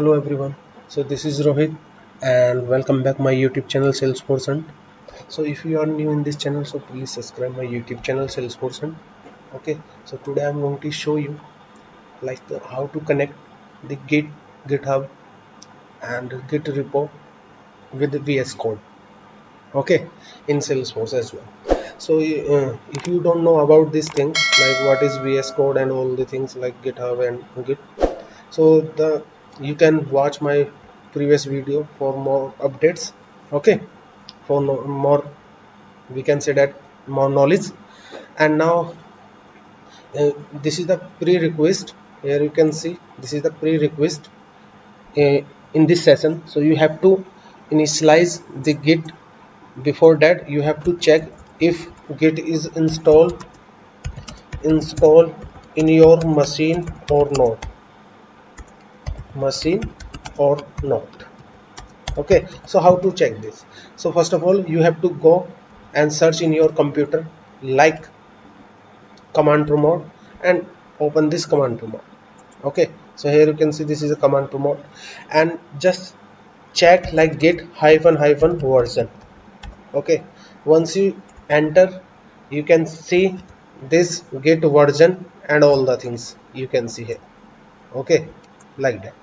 Hello everyone. So this is Rohit and welcome back my YouTube channel Salesforce Hunt. So if you are new in this channel, so please subscribe my YouTube channel Salesforce Hunt. Okay. So today I'm going to show you how to connect the GitHub and Git repo with the VS Code. Okay, in Salesforce as well. So if you don't know about these things like what is VS Code and all the things like GitHub and Git, so you can watch my previous video for more updates. Okay, for more, we can say that, more knowledge. And now this is the prerequisite. Here you can see this is the prerequisite in this session. So you have to initialize the Git. Before that you have to check if Git is installed in your machine or not. Okay, so how to check this? So first of all, you have to go and search in your computer like command prompt and open this command prompt. Okay, so here you can see this is a command prompt, and just check like git hyphen version. Okay, once you enter, you can see this git version and all the things you can see here. Okay, like that.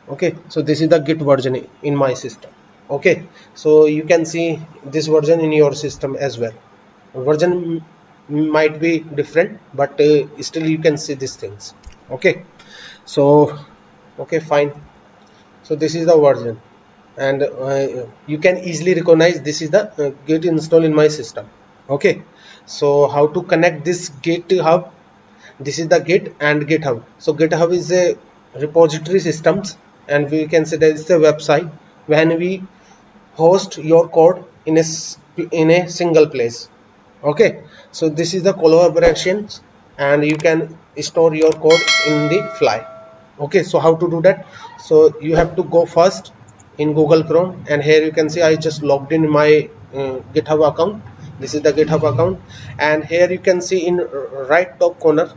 Okay, so this is the git version in my system. Okay, so you can see this version in your system as well. Version might be different, but still you can see these things. Okay, so okay, fine. So this is the version, and you can easily recognize this is the git install in my system. Okay, so how to connect this GitHub? This is the Git and GitHub. So GitHub is a repository systems, and we can say that it's a website when we host your code in a single place. Okay, so this is the collaborations, and you can store your code in the fly. Okay, so how to do that? So you have to go first in Google Chrome, and here you can see I just logged in my GitHub account. This is the GitHub account, and here you can see in right top corner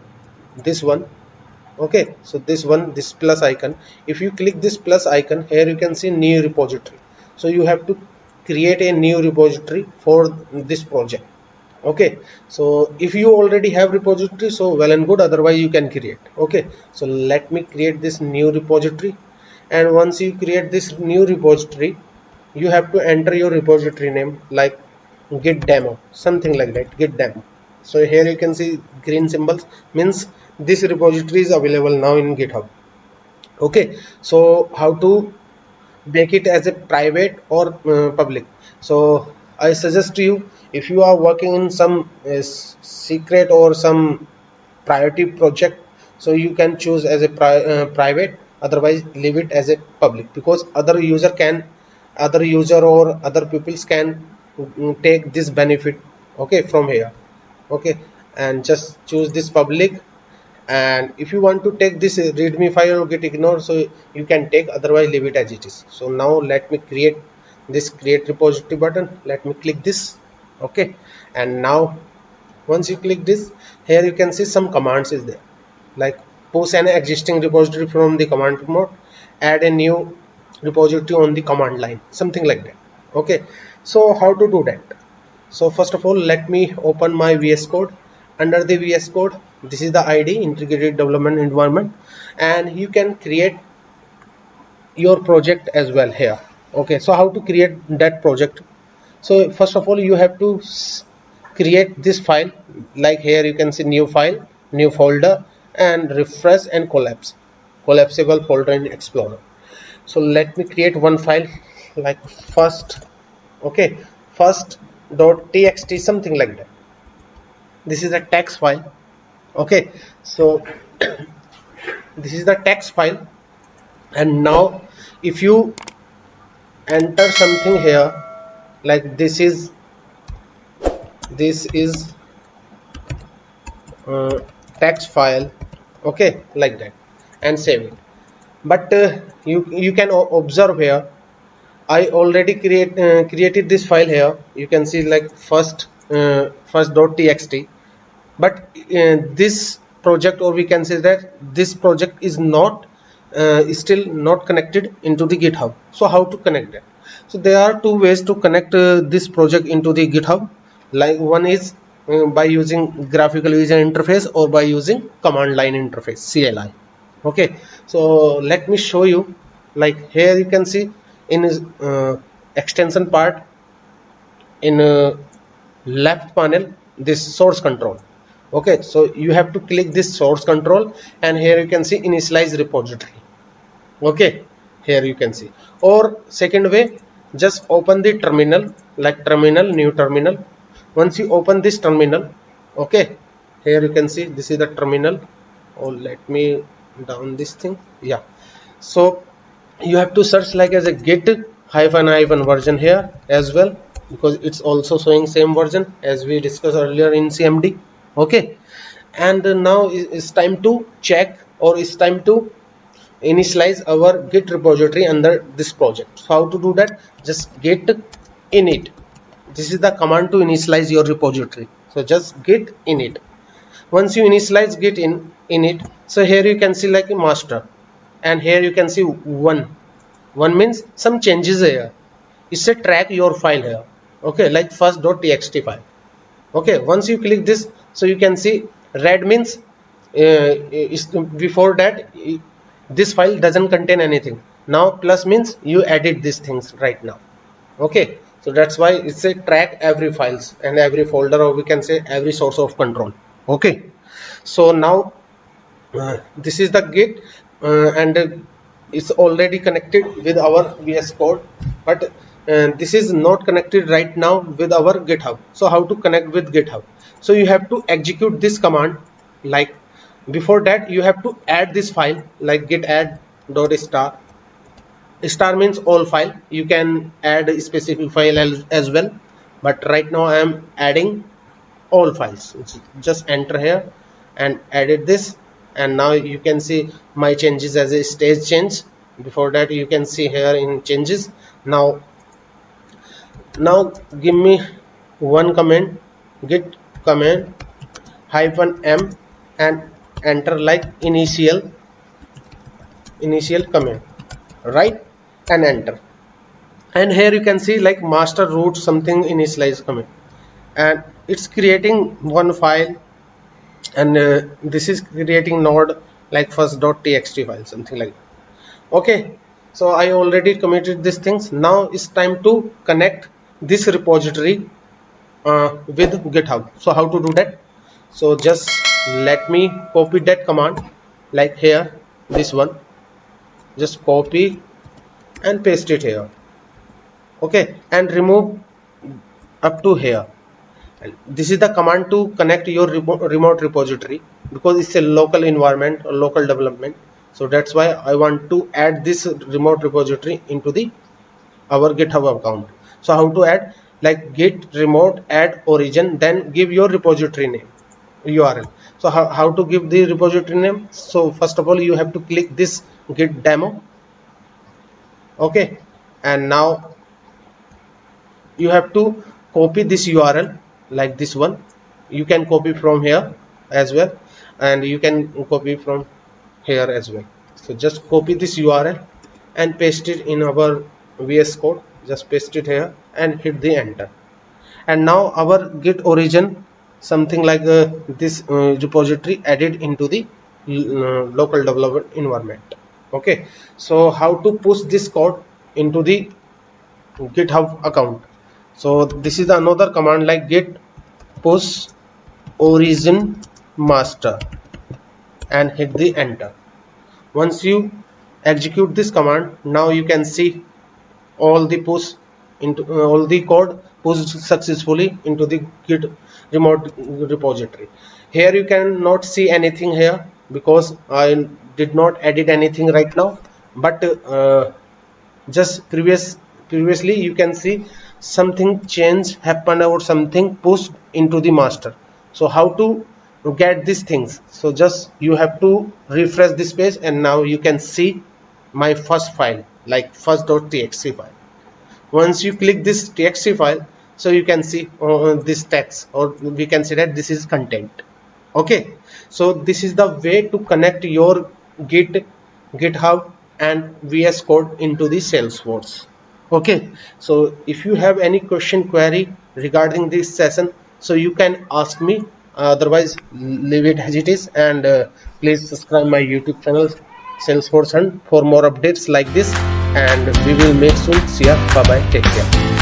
this one. Okay, so this plus icon, if you click this plus icon, here you can see new repository. So you have to create a new repository for this project. Okay, so if you already have repository, so well and good, otherwise you can create. Okay, so let me create this new repository, and once you create this new repository, you have to enter your repository name like git demo, something like that, git demo. So here you can see green symbols, means this repository is available now in GitHub. Okay, so how to make it as a private or public? So I suggest to you, if you are working in some secret or some priority project, so you can choose as a private, otherwise leave it as a public, because other user or other peoples can take this benefit, okay, from here. Okay, and just choose this public, and if you want to take this readme file or get ignored, so you can take, otherwise leave it as it is. So now let me create this create repository button. Let me click this. Okay, and now once you click this, here you can see some commands is there, like push an existing repository from the command prompt, add a new repository on the command line, something like that. Okay, so how to do that? So first of all, let me open my VS Code. Under the VS Code, this is the ID, integrated development environment, and you can create your project as well here. Okay, so how to create that project? So first of all, you have to create this file, like here you can see new file, new folder, and refresh and collapsible folder in Explorer. So let me create one file like first. Okay, first.txt, something like that. This is a text file. Okay, so this is the text file, and now if you enter something here, like this is text file. Okay, like that, and save it. But you can observe here, I already created this file here. You can see like first.txt, but this project, or we can say that this project is not is still not connected into the GitHub. So how to connect it? So there are two ways to connect this project into the GitHub. Like one is by using graphical user interface or by using command line interface, CLI. Okay, so let me show you. Like here you can see in extension part, in left panel, this source control. Okay, so you have to click this source control, and here you can see initialize repository. Okay, here you can see. Or second way, just open the terminal, like terminal, new terminal. Once you open this terminal, okay, here you can see this is the terminal. Oh, let me down this thing. Yeah, so you have to search like as a git hyphen version here as well, because it's also showing same version as we discussed earlier in CMD. Okay, and now it's time to check, or it's time to initialize our git repository under this project. So how to do that? Just git init. This is the command to initialize your repository. So just git init. Once you initialize git init, so here you can see like a master, and here you can see one means some changes here. It's a track your file here. Okay, like first.txt file. Okay, once you click this, so you can see red means before that this file doesn't contain anything. Now plus means you edit these things right now. Okay, so that's why it's a track every files and every folder, or we can say every source of control. Okay, so now this is the git, and it's already connected with our VsCode, but this is not connected right now with our GitHub. So how to connect with GitHub? So you have to execute this command. Like before that you have to add this file, like git add dot star. Star means all file. You can add a specific file as well, but right now I am adding all files. Just enter here and edit this, and now you can see my changes as a stage change. Before that you can see here in changes. Now give me one command, git command -m, and enter like initial command, right, and enter. And here you can see like master root something initialize command, and it's creating one file, and this is creating node like first.txt file, something like that. Okay, so I already committed these things. Now it's time to connect this repository with GitHub. So how to do that? So just let me copy that command, like here, this one. Just copy and paste it here. Okay, and remove up to here. And this is the command to connect your remote repository, because it's a local environment or local development. So that's why I want to add this remote repository into our GitHub account. So how to add? Like git remote add origin, then give your repository name, URL. So how to give the repository name? So first of all you have to click this git demo. Okay, and now you have to copy this URL, like this one. You can copy from here as well, and you can copy from here as well. So just copy this URL and paste it in our VS Code. Just paste it here and hit the enter. And now our git origin, something like this repository added into the local development environment. Okay, so how to push this code into the GitHub account? So this is another command, like git push origin master, and hit the enter. Once you execute this command, now you can see all the push into all the code pushed successfully into the git remote repository. Here you cannot see anything here because I did not edit anything right now, but just previously you can see something change happened or something pushed into the master. So how to get these things? So just you have to refresh this page, and now you can see my first file, like first.txt file. Once you click this txt file, so you can see this text, or we can say that this is content. Okay, so this is the way to connect your git GitHub and VsCode into the Salesforce. Okay, so if you have any question query regarding this session, so you can ask me. Otherwise, leave it as it is, and please subscribe my YouTube channel Salesforce Hunt for more updates like this, and we will meet soon. See ya. Bye bye. Take care.